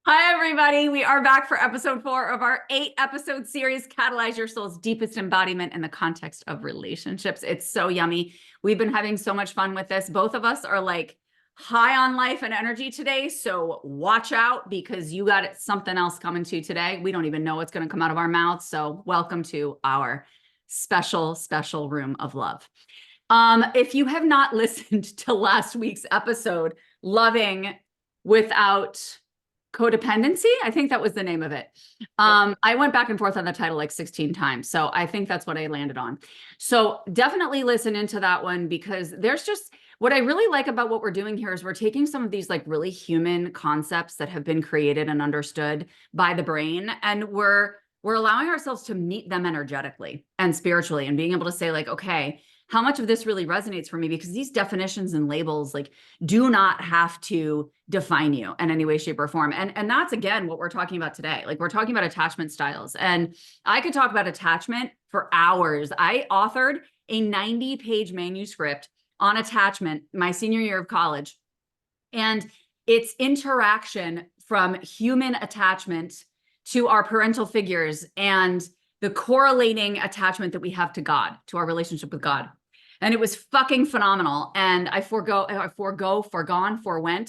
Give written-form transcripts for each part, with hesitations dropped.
Hi, everybody. We are back for episode 4 of our 8-episode series, Catalyze Your Soul's Deepest Embodiment in the Context of Relationships. It's so yummy. We've been having so much fun with this. Both of us are like high on life and energy today. So watch out because you got something else coming to you today. We don't even know what's going to come out of our mouths. So welcome to our special, special room of love. If you have not listened to last week's episode, Loving Without Codependency, I think that was the name of it. I went back and forth on the title like 16 times. So I think that's what I landed on. So definitely listen into that one because there's just, what I really like about what we're doing here is we're taking some of these like really human concepts that have been created and understood by the brain, and we're allowing ourselves to meet them energetically and spiritually and being able to say like, okay, how much of this really resonates for me? Because these definitions and labels like do not have to define you in any way, shape, or form. And that's, again, what we're talking about today. Like, we're talking about attachment styles. And I could talk about attachment for hours. I authored a 90-page manuscript on attachment my senior year of college. And it's interaction from human attachment to our parental figures and the correlating attachment that we have to God, to our relationship with God. And it was fucking phenomenal. And I forewent,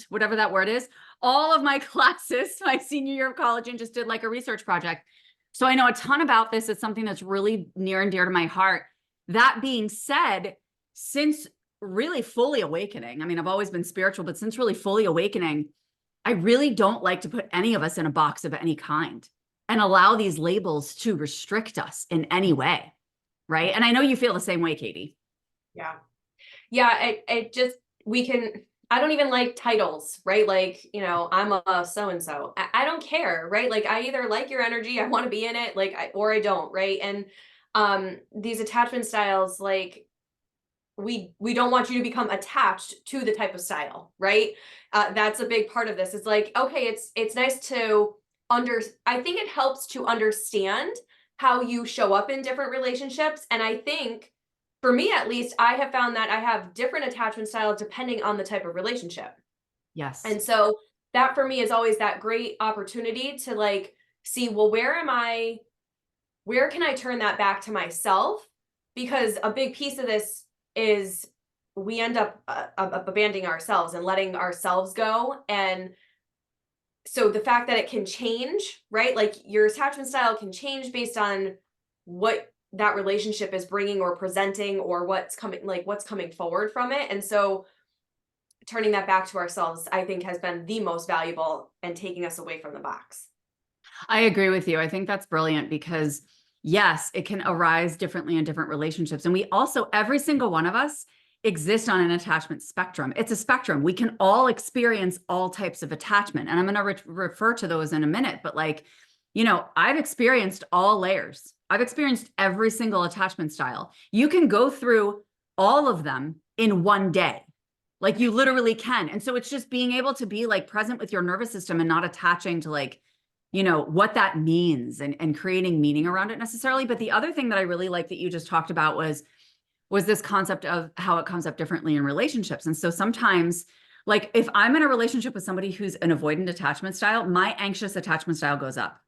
whatever that word is, all of my classes my senior year of college and just did like a research project. So I know a ton about this. It's something that's really near and dear to my heart. That being said, since really fully awakening, I mean, I've always been spiritual, but since really fully awakening, I really don't like to put any of us in a box of any kind and allow these labels to restrict us in any way. Right. And I know you feel the same way, Katie. Yeah. Yeah. I don't even like titles, right? Like, I'm a so-and-so. I don't care, right? Like, I either like your energy, I want to be in it, or I don't, right? And these attachment styles, like, we don't want you to become attached to the type of style, right? That's a big part of this. It's like, okay, it's nice to I think it helps to understand how you show up in different relationships. And I think, for me at least, I have found that I have different attachment styles depending on the type of relationship. Yes. And so that for me is always that great opportunity to like see, well, where can I turn that back to myself? Because a big piece of this is we end up abandoning ourselves and letting ourselves go. And so the fact that it can change, right? Like, your attachment style can change based on what that relationship is bringing or presenting, or what's coming forward from it. And so turning that back to ourselves, I think, has been the most valuable and taking us away from the box. I agree with you. I think that's brilliant because yes, it can arise differently in different relationships. And we also, every single one of us exist on an attachment spectrum. It's a spectrum. We can all experience all types of attachment. And I'm going to refer to those in a minute, but like, I've experienced all layers. I've experienced every single attachment style. You can go through all of them in one day. Like, you literally can. And so it's just being able to be like present with your nervous system and not attaching to like, what that means and creating meaning around it necessarily. But the other thing that I really like that you just talked about was this concept of how it comes up differently in relationships. And so sometimes, like, if I'm in a relationship with somebody who's an avoidant attachment style, my anxious attachment style goes up.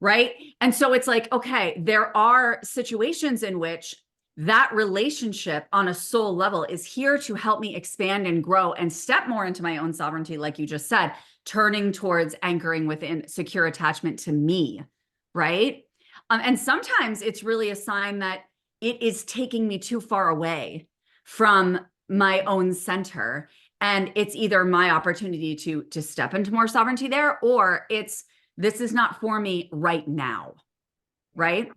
Right. And so it's like, okay, there are situations in which that relationship on a soul level is here to help me expand and grow and step more into my own sovereignty, like you just said, turning towards anchoring within secure attachment to me, right? And sometimes it's really a sign that it is taking me too far away from my own center. And it's either my opportunity to step into more sovereignty there, or this is not for me right now, right?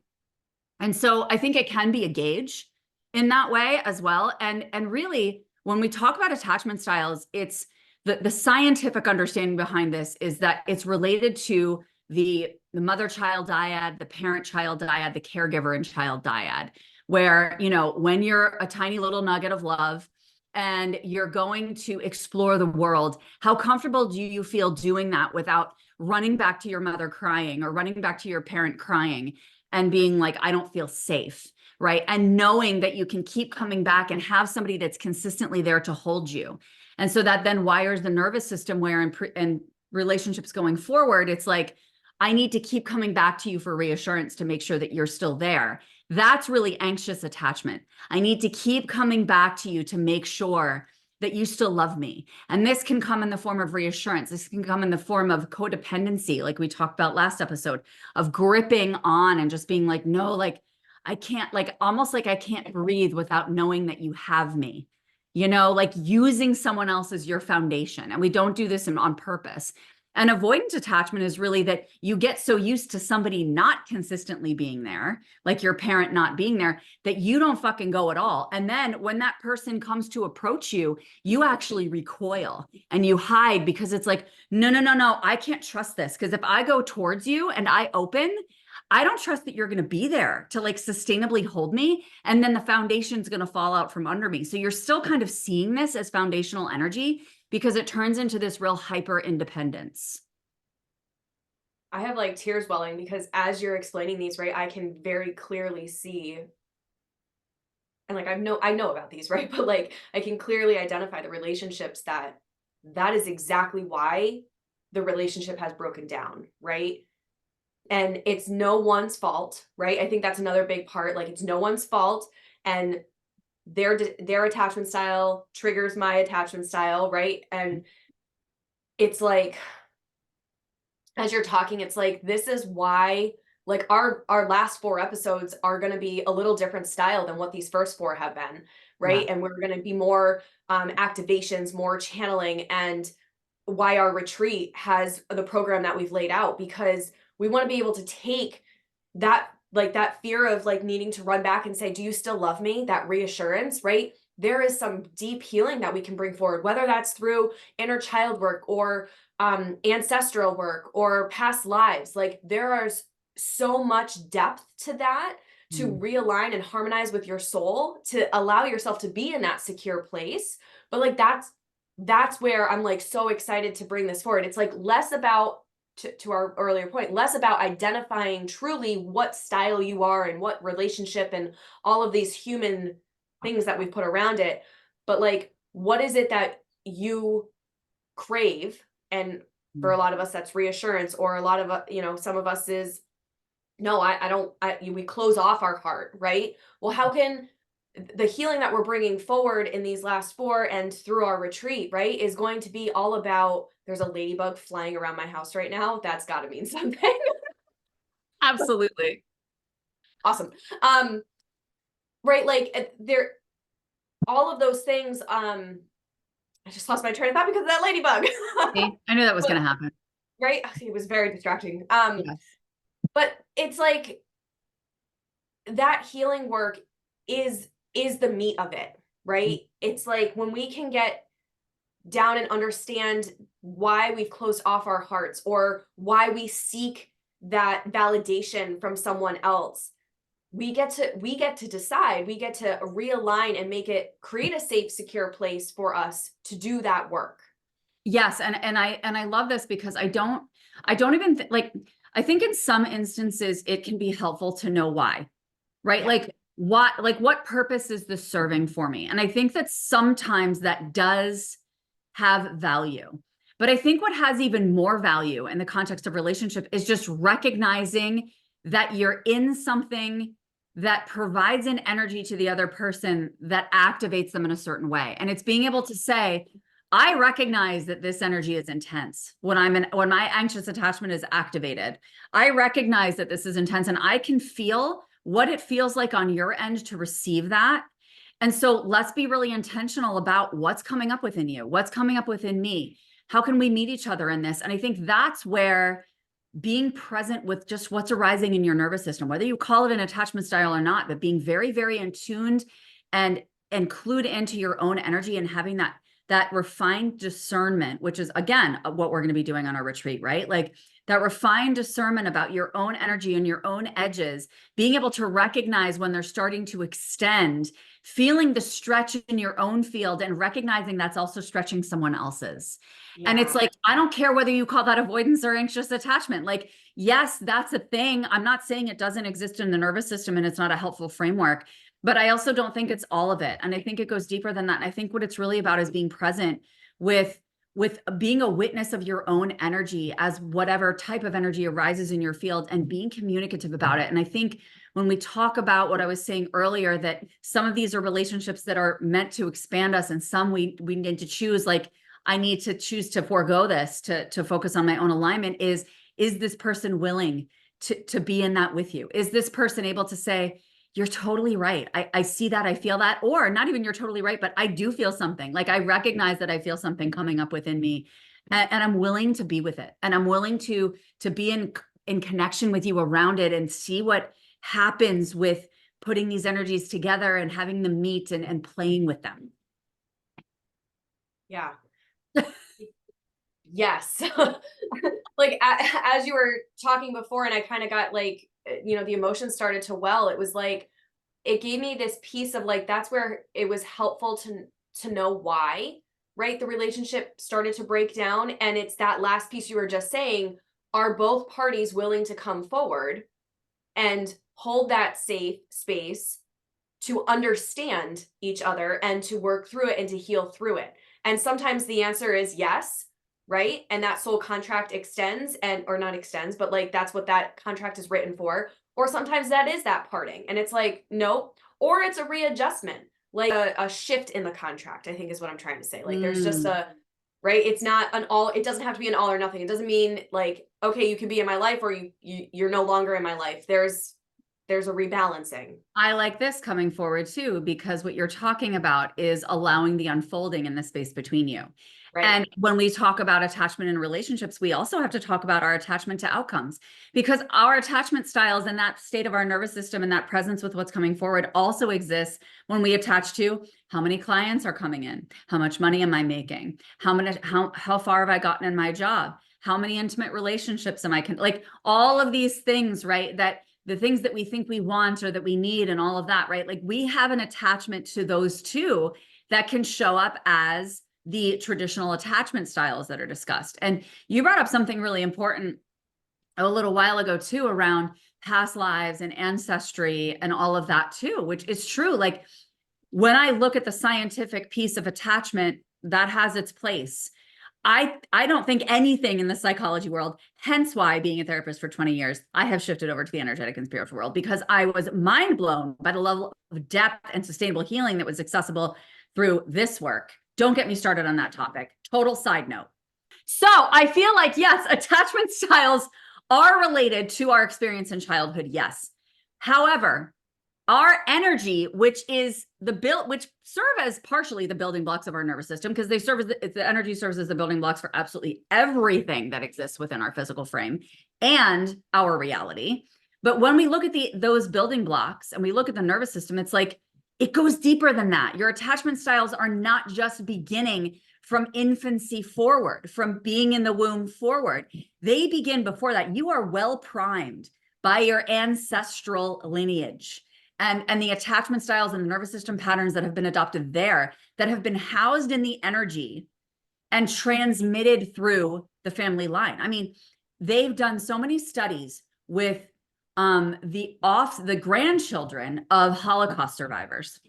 And so I think it can be a gauge in that way as well. And really, when we talk about attachment styles, it's the scientific understanding behind this is that it's related to the mother-child dyad, the parent-child dyad, the caregiver and child dyad, where, when you're a tiny little nugget of love and you're going to explore the world, how comfortable do you feel doing that without running back to your mother crying or running back to your parent crying and being like, I don't feel safe, right? And knowing that you can keep coming back and have somebody that's consistently there to hold you. And so that then wires the nervous system where, and relationships going forward, it's like, I need to keep coming back to you for reassurance to make sure that you're still there. That's really anxious attachment. I need to keep coming back to you to make sure that you still love me. And this can come in the form of reassurance. This can come in the form of codependency, like we talked about last episode, of gripping on and just being like, no, like I can't, like almost like I can't breathe without knowing that you have me. You know, like using someone else as your foundation. And we don't do this on purpose. And avoidant attachment is really that you get so used to somebody not consistently being there, like your parent not being there, that you don't fucking go at all. And then when that person comes to approach you, you actually recoil and you hide because it's like, no, no, no, no, I can't trust this. Because if I go towards you and I open, I don't trust that you're going to be there to like sustainably hold me. And then the foundation's going to fall out from under me. So you're still kind of seeing this as foundational energy because it turns into this real hyper independence. I have like tears welling because as you're explaining these, right, I can very clearly see, and like I know about these, right? But like I can clearly identify the relationships that is exactly why the relationship has broken down, right? And it's no one's fault, right? I think that's another big part. Like it's no one's fault, and their attachment style triggers my attachment style, right? And it's like, as you're talking, it's like this is why like our last 4 episodes are going to be a little different style than what these first 4 have been, right? Yeah. And we're going to be more activations, more channeling, and why our retreat has the program that we've laid out, because we want to be able to take that, like that fear of like needing to run back and say, do you still love me? That reassurance, right? There is some deep healing that we can bring forward, whether that's through inner child work or ancestral work or past lives. Like there is so much depth to that, to realign and harmonize with your soul, to allow yourself to be in that secure place. But like that's where I'm like so excited to bring this forward. It's like less about, to our earlier point, less about identifying truly what style you are and what relationship and all of these human things that we've put around it, but like what is it that you crave? And for a lot of us that's reassurance, or a lot of some of us is no, I don't, we close off our heart, right? Well, how can the healing that we're bringing forward in these last 4 and through our retreat, right, is going to be all about, there's a ladybug flying around my house right now. That's got to mean something. Absolutely. Awesome. Right. Like there, all of those things, I just lost my train of thought because of that ladybug. See, I knew that was But, going to happen. right. It was very distracting. Yes. But it's like that healing work is the meat of it, right? It's like when we can get down and understand why we've closed off our hearts or why we seek that validation from someone else, we get to decide, we get to realign and create a safe, secure place for us to do that work. Yes, and I love this because I don't even like, I think in some instances it can be helpful to know why, right? Yeah. What purpose is this serving for me? And I think that sometimes that does have value. But I think what has even more value in the context of relationship is just recognizing that you're in something that provides an energy to the other person that activates them in a certain way. And it's being able to say, I recognize that this energy is intense when my anxious attachment is activated. I recognize that this is intense and I can feel what it feels like on your end to receive that. And so let's be really intentional about what's coming up within you, what's coming up within me. How can we meet each other in this? And I think that's where being present with just what's arising in your nervous system, whether you call it an attachment style or not, but being very, very in tuned and clued into your own energy and having that refined discernment, which is again what we're going to be doing on our retreat, right? Like that refined discernment about your own energy and your own edges, being able to recognize when they're starting to extend, feeling the stretch in your own field and recognizing that's also stretching someone else's. Yeah. And it's like, I don't care whether you call that avoidance or anxious attachment. Like, yes, that's a thing. I'm not saying it doesn't exist in the nervous system and it's not a helpful framework, but I also don't think it's all of it. And I think it goes deeper than that. And I think what it's really about is being present with with being a witness of your own energy as whatever type of energy arises in your field, and being communicative about it. And I think when we talk about what I was saying earlier, that some of these are relationships that are meant to expand us, and some we need to choose, like I need to choose to forego this to focus on my own alignment. Is this person willing to be in that with you? Is this person able to say, you're totally right. I see that, I feel that, or not even you're totally right, but I do feel something. Like I recognize that I feel something coming up within me, and I'm willing to be with it. And I'm willing to be in connection with you around it, and see what happens with putting these energies together and having them meet and playing with them. Yeah. Yes. Like as you were talking before, and I kind of got like, the emotions started to well, it was like, it gave me this piece of like, that's where it was helpful to know why, right? The relationship started to break down. And it's that last piece you were just saying, are both parties willing to come forward and hold that safe space to understand each other and to work through it and to heal through it? And sometimes the answer is yes, right? And that soul contract extends, or not extends, but like that's what that contract is written for. Or sometimes that is that parting, and it's like, nope. Or it's a readjustment, like a shift in the contract, I think is what I'm trying to say. Like there's just right? It's not an all, it doesn't have to be an all or nothing. It doesn't mean like, okay, you can be in my life, or you're no longer in my life. There's a rebalancing. I like this coming forward too, because what you're talking about is allowing the unfolding in the space between you. Right. And when we talk about attachment in relationships, we also have to talk about our attachment to outcomes, because our attachment styles and that state of our nervous system and that presence with what's coming forward also exists when we attach to how many clients are coming in, how much money am I making, how far have I gotten in my job, how many intimate relationships am I like all of these things, right? That the things that we think we want or that we need and all of that, right? Like we have an attachment to those two that can show up as the traditional attachment styles that are discussed. And you brought up something really important a little while ago too, around past lives and ancestry and all of that too, which is true. Like when I look at the scientific piece of attachment, that has its place. I don't think anything in the psychology world, hence why being a therapist for 20 years, I have shifted over to the energetic and spiritual world, because I was mind blown by the level of depth and sustainable healing that was accessible through this work. Don't get me started on that topic. Total side note. So I feel like, yes, attachment styles are related to our experience in childhood. Yes. However, our energy, which serve as partially the building blocks of our nervous system, because they serve as the energy serves as the building blocks for absolutely everything that exists within our physical frame and our reality. But when we look at those building blocks and we look at the nervous system, it's like it goes deeper than that. Your attachment styles are not just beginning from infancy forward, from being in the womb forward. They begin before that. You are well primed by your ancestral lineage. And the attachment styles and the nervous system patterns that have been adopted there, that have been housed in the energy and transmitted through the family line. I mean, they've done so many studies with the grandchildren of Holocaust survivors,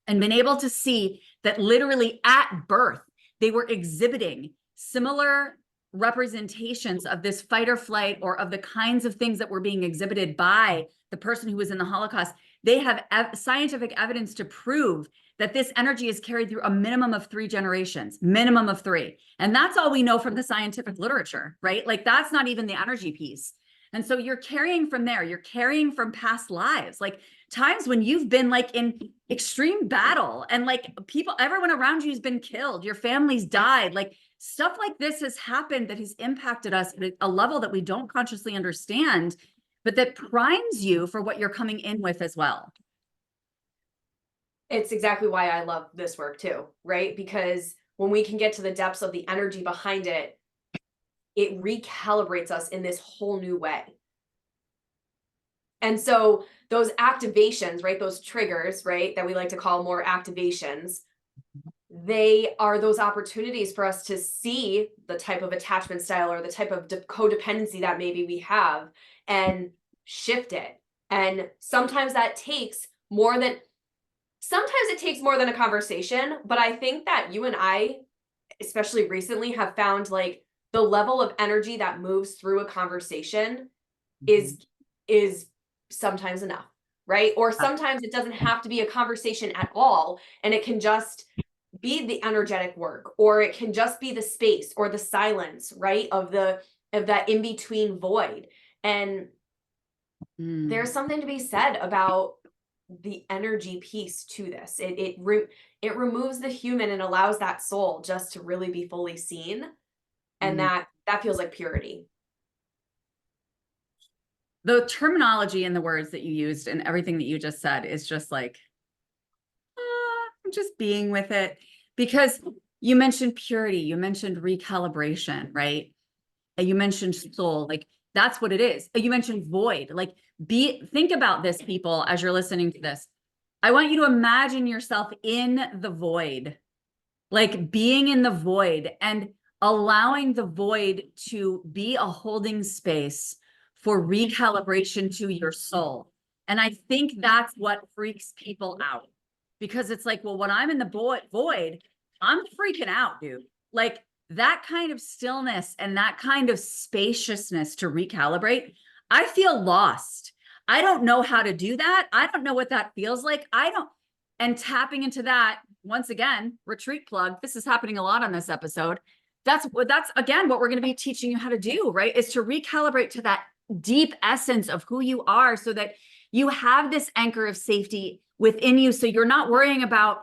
and been able to see that literally at birth, they were exhibiting similar representations of this fight or flight, or of the kinds of things that were being exhibited by the person who was in the Holocaust. They have scientific evidence to prove that this energy is carried through a minimum of 3 generations, minimum of 3. And that's all we know from the scientific literature, right? Like that's not even the energy piece. And so you're carrying from there, you're carrying from past lives, like times when you've been like in extreme battle, and like everyone around you has been killed, your family's died, like stuff like this has happened that has impacted us at a level that we don't consciously understand, but that primes you for what you're coming in with as well. It's exactly why I love this work too, right? Because when we can get to the depths of the energy behind it, it recalibrates us in this whole new way. And so those activations, right, those triggers, right, that we like to call more activations, they are those opportunities for us to see the type of attachment style or the type of codependency that maybe we have, and shift it. And sometimes it takes more than a conversation, but I think that you and I especially recently, have found like the level of energy that moves through a conversation is sometimes enough, right? Or sometimes it doesn't have to be a conversation at all, and it can just be the energetic work, or it can just be the space or the silence, right? Of that in between void. And there's something to be said about the energy piece to this. It removes the human and allows that soul just to really be fully seen, and that feels like purity. The terminology and the words that you used and everything that you just said is just like, I'm just being with it. Because you mentioned purity, you mentioned recalibration, right? And you mentioned soul, like that's what it is. You mentioned void, like think about this, people, as you're listening to this. I want you to imagine yourself in the void, like being in the void and allowing the void to be a holding space for recalibration to your soul. And I think that's what freaks people out, because it's like, well, when I'm in the void, I'm freaking out, dude. Like that kind of stillness and that kind of spaciousness to recalibrate, I feel lost. I don't know how to do that. I don't know what that feels like. And tapping into that, once again, retreat plug. This is happening a lot on this episode. That's again what we're going to be teaching you how to do, right? Is to recalibrate to that deep essence of who you are, so that you have this anchor of safety within you. So you're not worrying about,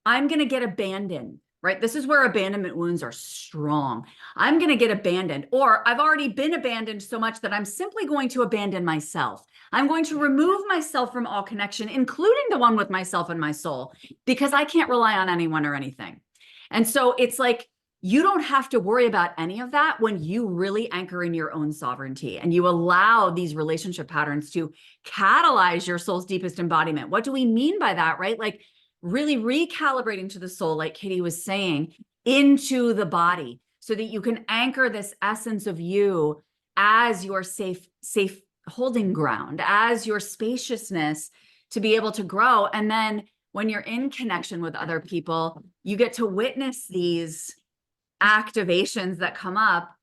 I'm going to get abandoned, right? This is where abandonment wounds are strong. I'm going to get abandoned, or I've already been abandoned so much that I'm simply going to abandon myself. I'm going to remove myself from all connection, including the one with myself and my soul, because I can't rely on anyone or anything. And so it's like, you don't have to worry about any of that when you really anchor in your own sovereignty and you allow these relationship patterns to catalyze your soul's deepest embodiment. What do we mean by that, right? Like really recalibrating to the soul, like Katie was saying, into the body, so that you can anchor this essence of you as your safe holding ground, as your spaciousness to be able to grow. And then when you're in connection with other people, you get to witness these activations that come up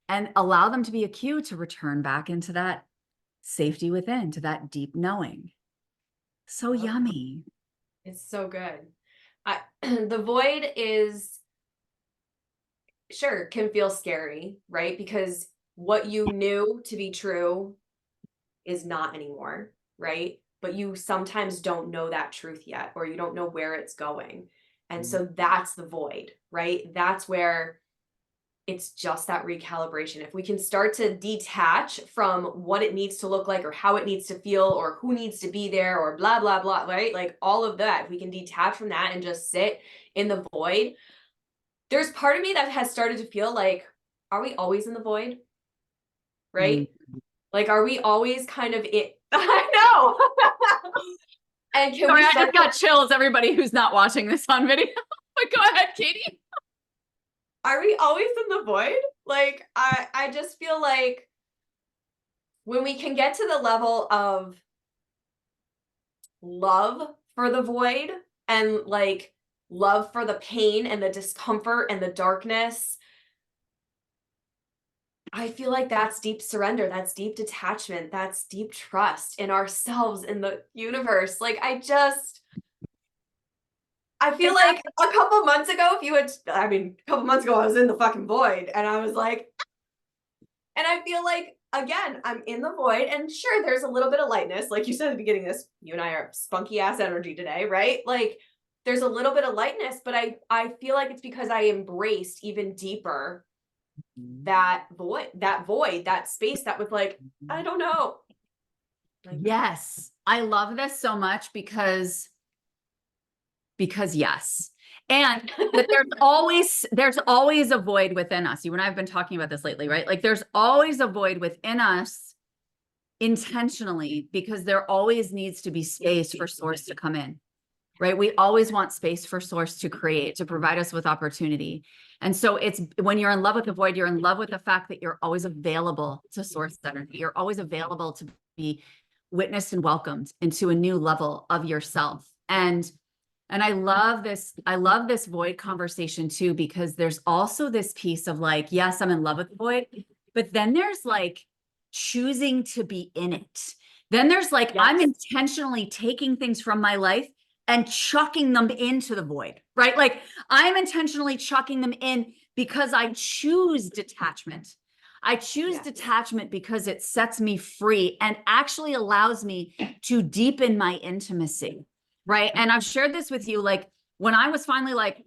and allow them to be a cue to return back into that safety within, to that deep knowing. So yummy. It's so good. The void is, sure, can feel scary, right? Because what you knew to be true is not anymore, right? But you sometimes don't know that truth yet, or you don't know where it's going. And so that's the void, right? That's where it's just that recalibration. If we can start to detach from what it needs to look like, or how it needs to feel, or who needs to be there, or blah, blah, blah, right? Like all of that, if we can detach from that and just sit in the void, there's part of me that has started to feel like, are we always in the void? Right? Like, are we always kind of it? I know. And can Sorry, we I start just got chills, everybody who's not watching this on video. But go ahead, Katie. Are we always in the void? Like, I just feel like when we can get to the level of love for the void, and like love for the pain and the discomfort and the darkness, I feel like that's deep surrender, that's deep detachment, that's deep trust in ourselves, in the universe. Like I feel like a couple months ago, a couple months ago, I was in the fucking void, and I was like, and I feel like, again, I'm in the void, and sure, there's a little bit of lightness. Like you said at the beginning of this, you and I are spunky ass energy today, right? Like there's a little bit of lightness, but I feel like it's because I embraced even deeper that void, that space that was like, I don't know. Like, Yes, I love this so much because yes. And but there's always a void within us. You and I have been talking about this lately, right? Like there's always a void within us intentionally, because there always needs to be space for source to come in, right? We always want space for source to create, to provide us with opportunity. And so it's when you're in love with the void, you're in love with the fact that you're always available to source energy. You're always available to be witnessed and welcomed into a new level of yourself. And And I love this void conversation too, because there's also this piece of like, yes, I'm in love with the void, but then there's like choosing to be in it. Then there's like, I'm intentionally taking things from my life and chucking them into the void, right? Like I'm intentionally chucking them in because I choose detachment. I choose detachment because it sets me free and actually allows me to deepen my intimacy. Right. And I've shared this with you. Like when I was finally like,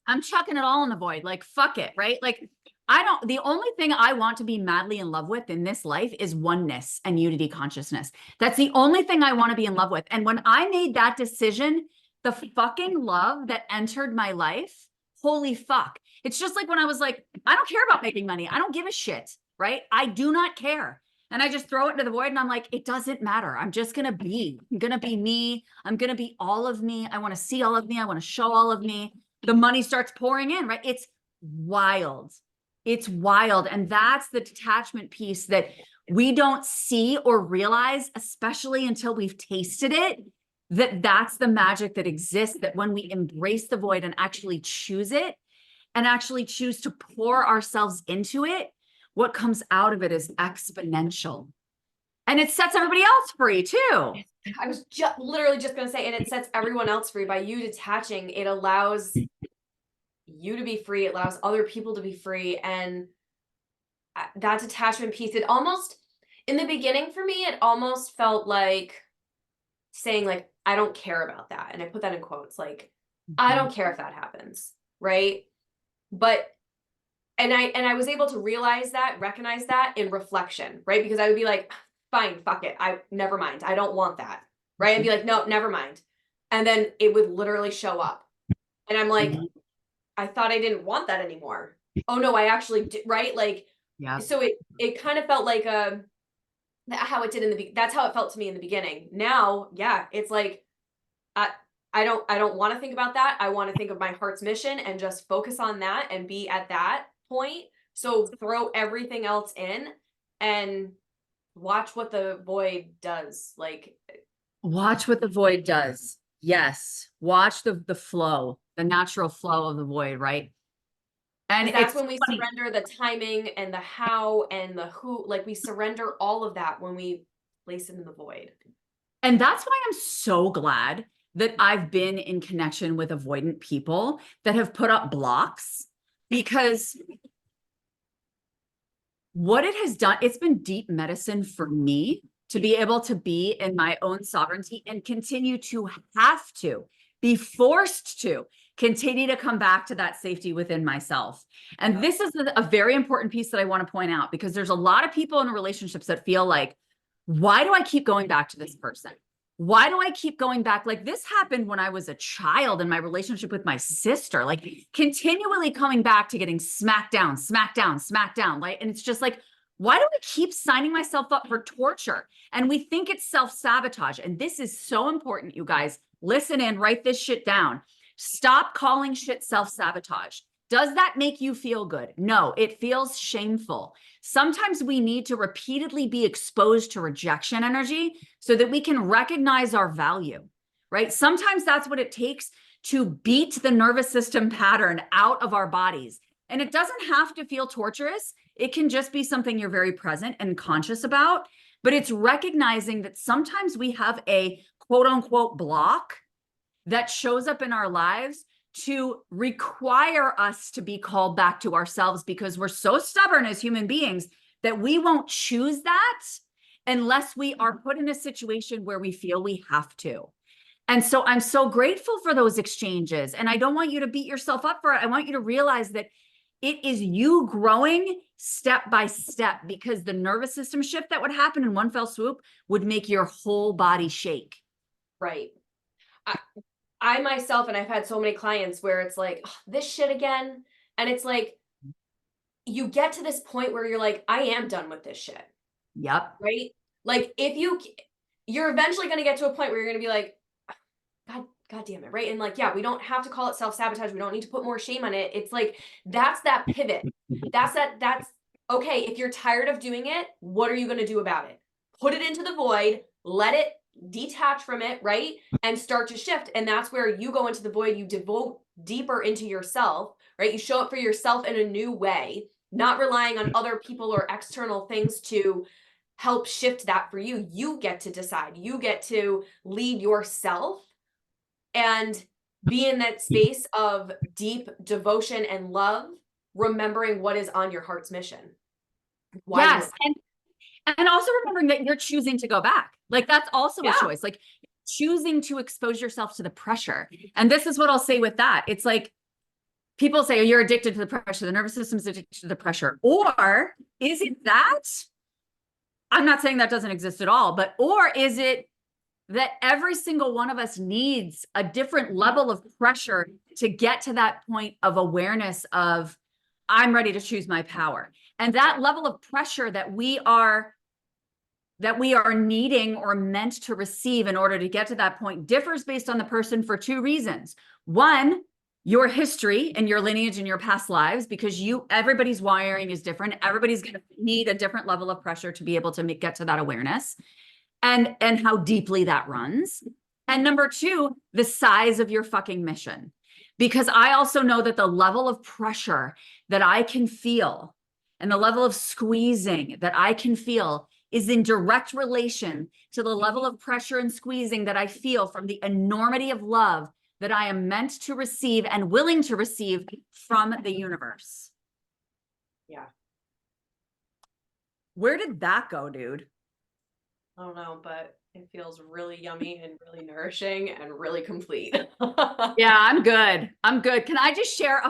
I'm chucking it all in the void, like, fuck it. Right. Like, the only thing I want to be madly in love with in this life is oneness and unity consciousness. That's the only thing I want to be in love with. And when I made that decision, the fucking love that entered my life, holy fuck. It's just like when I was like, I don't care about making money. I don't give a shit. Right. I do not care. And I just throw it into the void and I'm like, it doesn't matter. I'm just going to be, I'm going to be me. I'm going to be all of me. I want to see all of me. I want to show all of me. The money starts pouring in, right? It's wild. It's wild. And that's the detachment piece that we don't see or realize, especially until we've tasted it, that's the magic that exists, that when we embrace the void and actually choose it and actually choose to pour ourselves into it, what comes out of it is exponential. And it sets everybody else free too. I was literally just going to say, and it sets everyone else free by you detaching. It allows you to be free. It allows other people to be free. And that detachment piece, it almost, in the beginning for me, it almost felt like saying like, I don't care about that. And I put that in quotes, like, I don't care if that happens. Right. But and I was able to recognize that in reflection, right? Because I would be like, fine, fuck it. Never mind. I don't want that. Right. I'd be like, no, never mind. And then it would literally show up. And I'm like, I thought I didn't want that anymore. Oh no, I actually did, right? Like, so it kind of felt like how it did that's how it felt to me in the beginning. Now, yeah, it's like I don't want to think about that. I want to think of my heart's mission and just focus on that and be at that point. So throw everything else in and watch what the void does. Like, watch what the void does. Yes. Watch the flow, the natural flow of the void, right? And that's when we surrender the timing and the how and the who, like we surrender all of that when we place it in the void. And that's why I'm so glad that I've been in connection with avoidant people that have put up blocks, because what it has done, it's been deep medicine for me to be able to be in my own sovereignty and continue to have to be forced to continue to come back to that safety within myself. And this is a very important piece that I want to point out, because there's a lot of people in relationships that feel like, why do I keep going back to this person? Why do I keep going back? Like this happened when I was a child in my relationship with my sister, like continually coming back to getting smacked down, right? And it's just like, why do I keep signing myself up for torture? And we think it's self-sabotage. And this is so important, you guys. Listen in, write this shit down. Stop calling shit self-sabotage. Does that make you feel good? No, it feels shameful. Sometimes we need to repeatedly be exposed to rejection energy so that we can recognize our value, right? Sometimes that's what it takes to beat the nervous system pattern out of our bodies. And it doesn't have to feel torturous. It can just be something you're very present and conscious about. But it's recognizing that sometimes we have a quote unquote block that shows up in our lives to require us to be called back to ourselves, because we're so stubborn as human beings that we won't choose that unless we are put in a situation where we feel we have to. And so I'm so grateful for those exchanges. And I don't want you to beat yourself up for it. I want you to realize that it is you growing step by step, because the nervous system shift that would happen in one fell swoop would make your whole body shake. Right. I myself, and I've had so many clients where it's like, oh, this shit again. And it's like, you get to this point where you're like, I am done with this shit. Yep. Right. Like you're eventually going to get to a point where you're going to be like, God damn it. Right. And like, yeah, we don't have to call it self-sabotage. We don't need to put more shame on it. It's like, that's that pivot. That's okay. If you're tired of doing it, what are you going to do about it? Put it into the void, let it detach from it, right? And start to shift. And that's where you go into the void, you devote deeper into yourself, right? You show up for yourself in a new way, not relying on other people or external things to help shift that for you. You get to decide, you get to lead yourself and be in that space of deep devotion and love, remembering what is on your heart's mission. Why Yes. And also remembering that you're choosing to go back. Like that's also a choice. Like choosing to expose yourself to the pressure. And this is what I'll say with that. It's like people say, oh, you're addicted to the pressure. The nervous system's addicted to the pressure. Or is it that? I'm not saying that doesn't exist at all, but or is it that every single one of us needs a different level of pressure to get to that point of awareness of I'm ready to choose my power. And that level of pressure that we are needing or meant to receive in order to get to that point differs based on the person for two reasons. One, your history and your lineage and your past lives, because everybody's wiring is different. Everybody's going to need a different level of pressure to be able to get to that awareness, and how deeply that runs. And number two, the size of your fucking mission. Because I also know that the level of pressure that I can feel and the level of squeezing that I can feel is in direct relation to the level of pressure and squeezing that I feel from the enormity of love that I am meant to receive and willing to receive from the universe. Yeah. Where did that go, dude? I don't know, but it feels really yummy and really nourishing and really complete. Yeah, I'm good. I'm good. Can I just share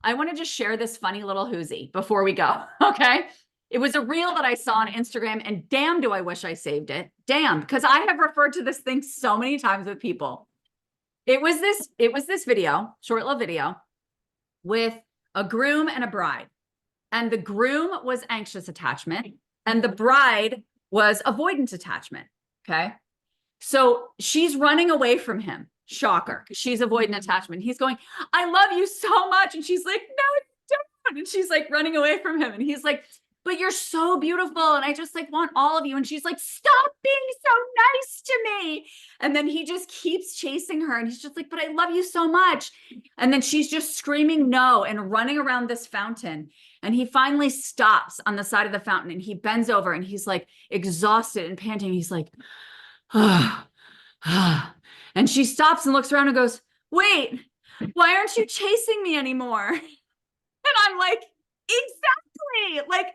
I want to just share this funny little hoozy before we go. Okay. It was a reel that I saw on Instagram, and damn, do I wish I saved it. Damn, because I have referred to this thing so many times with people. It was this video, short little video with a groom and a bride. And the groom was anxious attachment and the bride was avoidant attachment. Okay. So she's running away from him. Shocker. She's avoidant attachment. He's going, I love you so much. And she's like, no, don't. And she's like running away from him. And he's like, but you're so beautiful. And I just like want all of you. And she's like, stop being so nice to me. And then he just keeps chasing her. And he's just like, but I love you so much. And then she's just screaming no and running around this fountain. And he finally stops on the side of the fountain and he bends over and he's like exhausted and panting. He's like, and she stops and looks around and goes, wait, why aren't you chasing me anymore? And I'm like, exactly. Like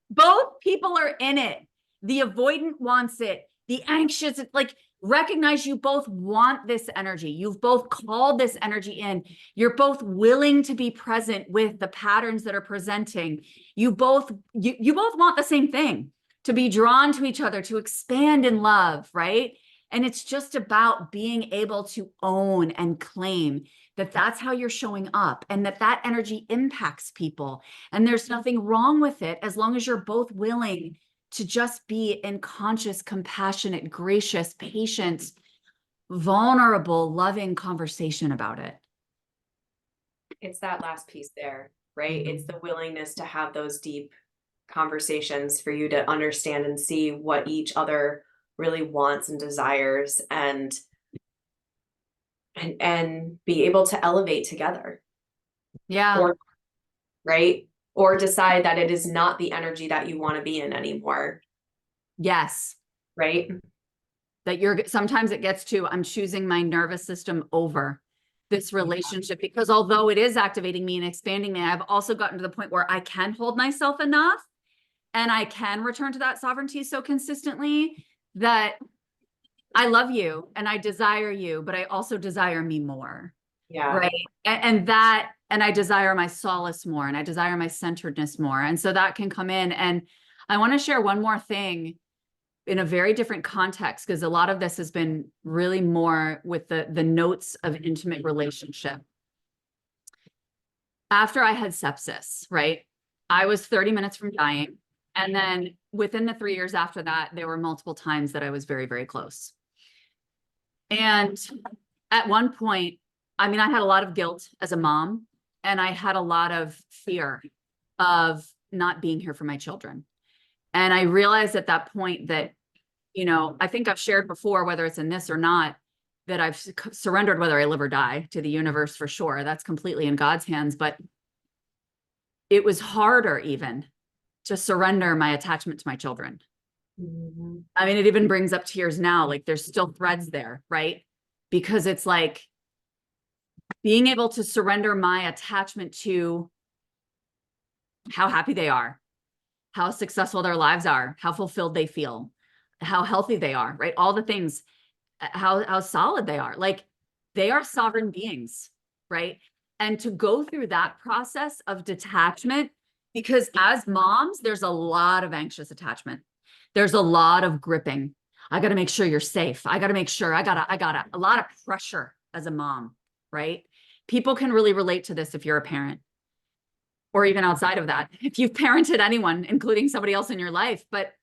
both people are in it. The avoidant wants it. The anxious, like recognize you both want this energy. You've both called this energy in. You're both willing to be present with the patterns that are presenting. You both want the same thing, to be drawn to each other, to expand in love, right? And it's just about being able to own and claim that that's how you're showing up and that energy impacts people. And there's nothing wrong with it as long as you're both willing to just be in conscious, compassionate, gracious, patient, vulnerable, loving conversation about it. It's that last piece there, right? It's the willingness to have those deep conversations for you to understand and see what each other really wants and desires, and be able to elevate together. Yeah. Or, right? Or decide that it is not the energy that you want to be in anymore. Yes. Right? That sometimes it gets to, I'm choosing my nervous system over this relationship, because although it is activating me and expanding me, I've also gotten to the point where I can hold myself enough and I can return to that sovereignty so consistently that I love you and I desire you, but I also desire me more. Yeah. Right. And I desire my solace more and I desire my centeredness more. And so that can come in. And I want to share one more thing in a very different context, because a lot of this has been really more with the notes of intimate relationship. After I had sepsis, right? I was 30 minutes from dying. And then within the 3 years after that, there were multiple times that I was very, very close. And at one point, I mean, I had a lot of guilt as a mom, and I had a lot of fear of not being here for my children. And I realized at that point that you know, I think I've shared before, whether it's in this or not, that I've surrendered whether I live or die to the universe for sure. That's completely in God's hands. But it was harder even to surrender my attachment to my children. Mm-hmm. I mean, it even brings up tears now. Like there's still threads there, right? Because it's like being able to surrender my attachment to how happy they are, how successful their lives are, how fulfilled they feel, how healthy they are, right? All the things, how solid they are. Like they are sovereign beings, right? And to go through that process of detachment, because as moms, there's a lot of anxious attachment. There's a lot of gripping. I got to make sure you're safe. I got to make sure I got a lot of pressure as a mom, right? People can really relate to this if you're a parent or even outside of that, if you've parented anyone, including somebody else in your life. But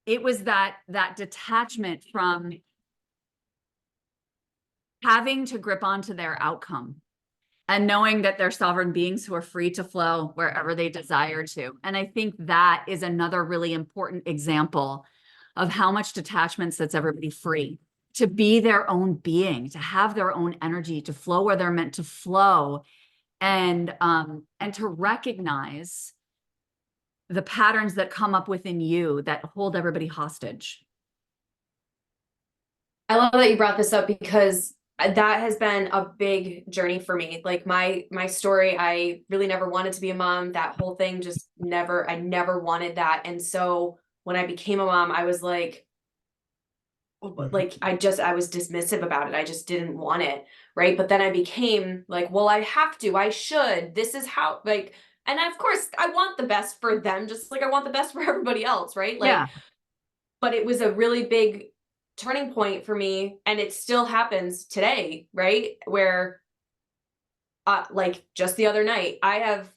it was that detachment from having to grip onto their outcome and knowing that they're sovereign beings who are free to flow wherever they desire to. And I think that is another really important example of how much detachment sets everybody free to be their own being, to have their own energy, to flow where they're meant to flow, and to recognize the patterns that come up within you that hold everybody hostage. I love that you brought this up because that has been a big journey for me. Like my story, I really never wanted to be a mom. That whole thing just I never wanted that. And so when I became a mom, I was like I was dismissive about it. I just didn't want it. Right. But then I became like, well, I have to, I should, this is how, like, and of course I want the best for them, just like I want the best for everybody else. Right. Yeah. Like, but it was a really big turning point for me, and it still happens today, right? Where like just the other night, I have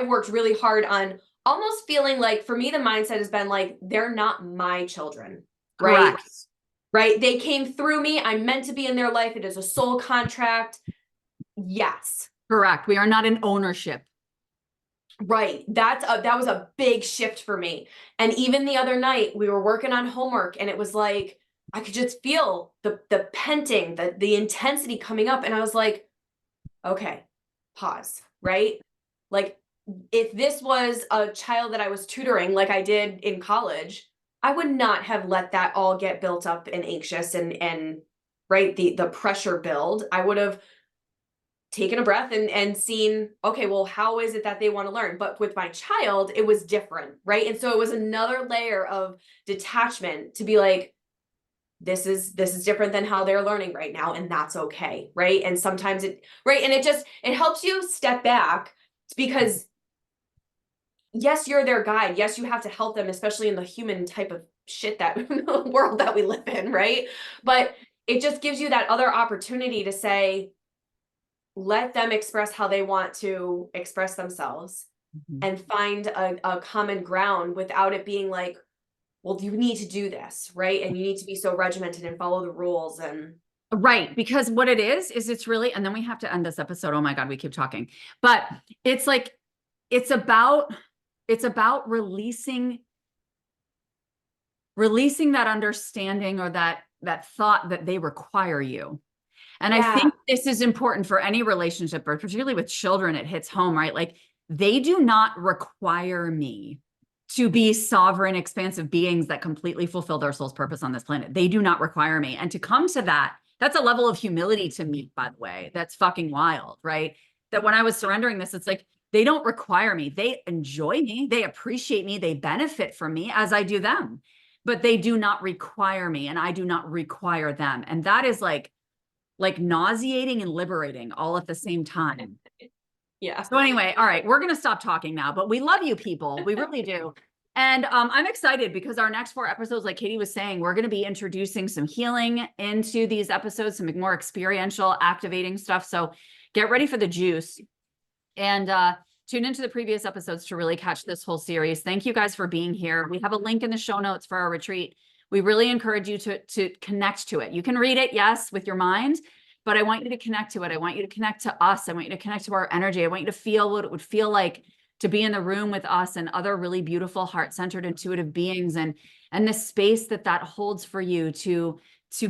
worked really hard on almost feeling like, for me the mindset has been like, they're not my children, right? Correct. Right? They came through me. I'm meant to be in their life. It is a soul contract. Yes. Correct. We are not in ownership. Right. That was a big shift for me. And even the other night we were working on homework, and it was like I could just feel the panting, the intensity coming up, and I was like, okay, pause, right? Like if this was a child that I was tutoring like I did in college, I would not have let that all get built up and anxious and right, the pressure build. I would have taken a breath and seen, okay, well, how is it that they want to learn? But with my child, it was different, right? And so it was another layer of detachment to be like, this is different than how they're learning right now, and that's okay, right? And sometimes it helps you step back, because yes, you're their guide. Yes, you have to help them, especially in the human type of shit that world that we live in, right? But it just gives you that other opportunity to say, let them express how they want to express themselves, and find a common ground without it being like, well, you need to do this, right? And you need to be so regimented and follow the rules. And Right. Because what it is it's really, and then we have to end this episode. Oh my God, we keep talking. But it's like, it's about releasing that understanding, or that thought that they require you. And I yeah, think this is important for any relationship, but particularly with children, it hits home, right? Like they do not require me to be sovereign, expansive beings that completely fulfill their soul's purpose on this planet. They do not require me. And to come to that, that's a level of humility to me, by the way. That's fucking wild, right? That when I was surrendering this, it's like, they don't require me. They enjoy me. They appreciate me. They benefit from me as I do them, but they do not require me, and I do not require them. And that is like nauseating and liberating all at the same time. yeah. So anyway, all right, we're going to stop talking now, but we love you people. We really do. And I'm excited because our next 4 episodes, like Katie was saying, we're going to be introducing some healing into these episodes, some more experiential, activating stuff. So get ready for the juice, and tune into the previous episodes to really catch this whole series. Thank you guys for being here. We have a link in the show notes for our retreat. We really encourage you to connect to it. You can read it, yes, with your mind, but I want you to connect to it. I want you to connect to us. I want you to connect to our energy. I want you to feel what it would feel like to be in the room with us and other really beautiful, heart-centered, intuitive beings, and the space that holds for you to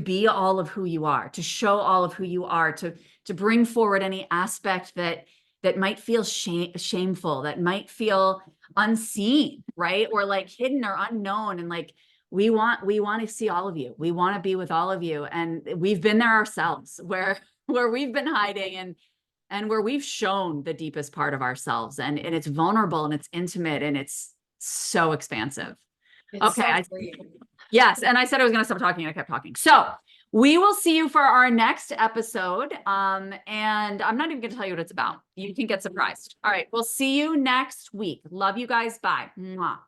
be all of who you are, to show all of who you are, to bring forward any aspect that might feel shameful, that might feel unseen, right? Or like hidden or unknown. And like, we want to see all of you. We want to be with all of you. And we've been there ourselves where we've been hiding and where we've shown the deepest part of ourselves. And it's vulnerable and it's intimate and it's so expansive. It's Okay. so free. Yes. And I said I was going to stop talking and I kept talking. So we will see you for our next episode. And I'm not even going to tell you what it's about. You can get surprised. All right. We'll see you next week. Love you guys. Bye. Mwah.